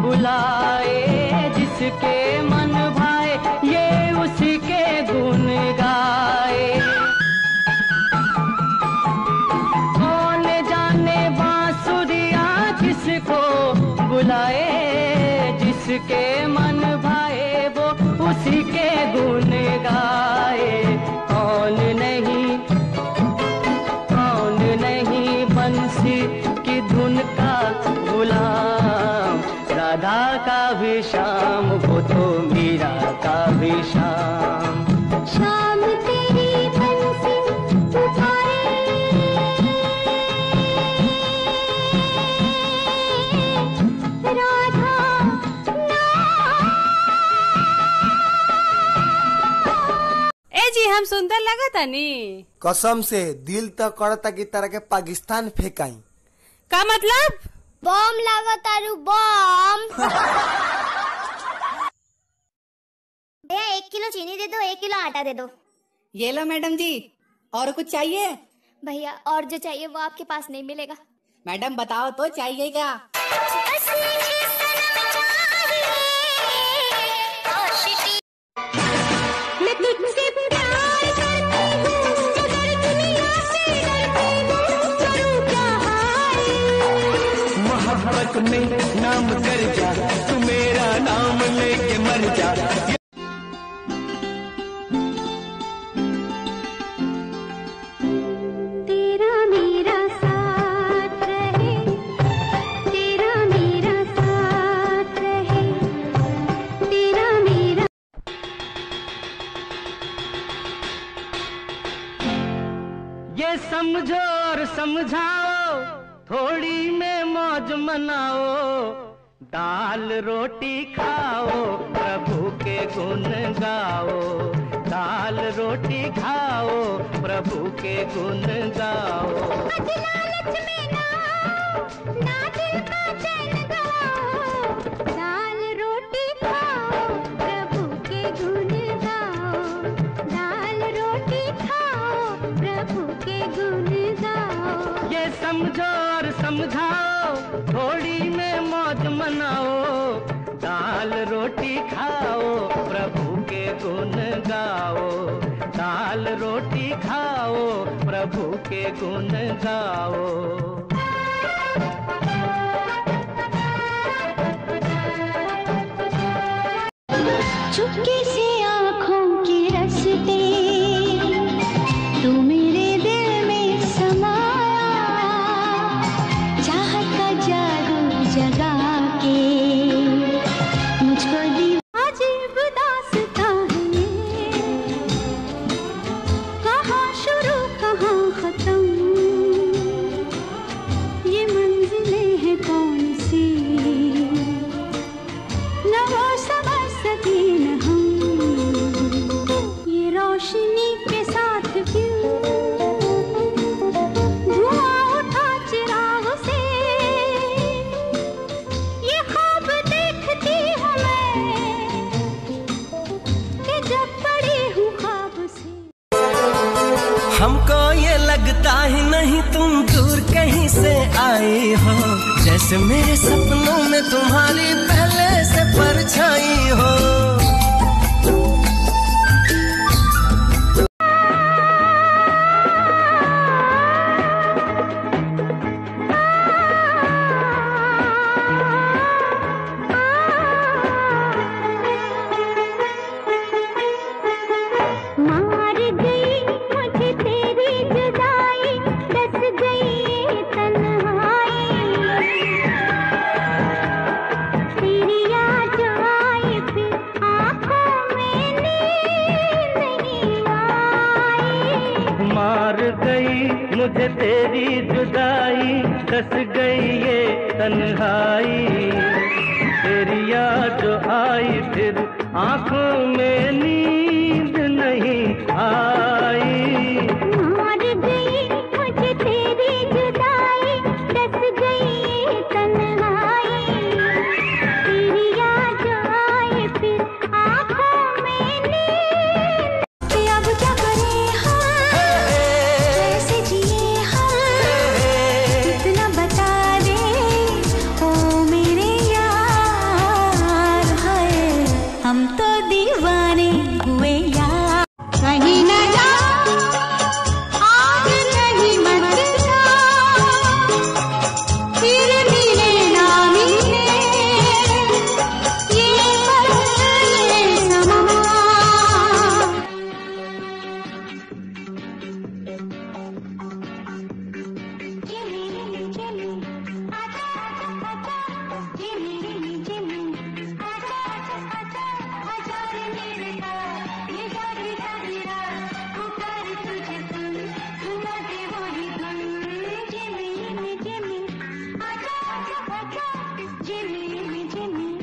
बुलाए, जिसके मन भाए ये उसी के गुण गाए। कौन जाने बांसुरिया किसको बुलाए, जिसके मन भाए वो उसी के गुण गाए। कौन नहीं बंसी की धुन का गुलाम, राधा का भी श्याम वो तो मीरा का भी श्याम। शाम तेरी बंसी उठाए, राधा ए जी हम सुंदर लगा था नी? कसम से दिल तो करता की तरह के पाकिस्तान फेंकाई। का मतलब? बम लगा तारू बम। भैया 1 किलो चीनी दे दो, 1 किलो आटा दे दो। ये लो मैडम जी। और कुछ चाहिए? भैया और जो चाहिए वो आपके पास नहीं मिलेगा। मैडम बताओ तो चाहिए क्या? मैं तुझसे प्यार करती हूँ, मगर दुनिया से डरती हूँ, करूँ क्या हाय। मोहब्बत में नाम कर जा, तू मेरा नाम लेके मर जा। तेरा मेरा साथ रहे, तेरा मेरा साथ रहे, तेरा मेरा। ये समझो और समझाओ, थोड़ी में मौज मनाओ, दाल रोटी खाओ, प्रभु के गुण गाओ। दाल रोटी खाओ, प्रभु के गुण गाओ। लालच में ना आओ, ना दिल का चैन गवाओ, दाल रोटी खाओ, प्रभु के गुण गाओ। दाल रोटी खाओ, प्रभु के गुण गाओ। ये समझो और समझाओ, थोड़ी में मौज मनाओ, दाल रोटी खाओ, प्रभु के गुण गाओ। दाल रोटी खाओ, प्रभु के गुण गाओ। चुपके से आँखों के रस्ते तू मेरे दिल में समाया, चाहत का जादू जगा के मुझको दी। अजीब दास्तां है ये, कहाँ शुरू कहाँ खत्म, ये मंजिलें हैं कौन सी, न वो समझ सके न हम। ये रोशनी के साथ क्यों धुआं उठा चिराग से, ये ख्वाब देखती हूँ मैं कि जब पड़ी हूँ ख्वाब से। हमको ये लगता ही नहीं तुम दूर कहीं से आई हो, जैसे मेरे सपनों में तुम्हारी पहले से परछाई हो। मार गई मुझे तेरी जुदाई, डस गई ये तन्हाई, तेरी याद जो आई फिर आँखों में नींद नहीं आई। मार गई मुझे तेरी जुदाई, डस गई ये तन्हाई, तेरी याद जो आई फिर आंखों में नींद नहीं आई। मार गई मुझे तेरी जुदाई, डस गई ये तन्हाई, तेरी याद जो आई फिर आँखों में नींद। अब क्या करें हम, कैसे जिए हम, इतना बता दे ओ मेरे यार। में जमी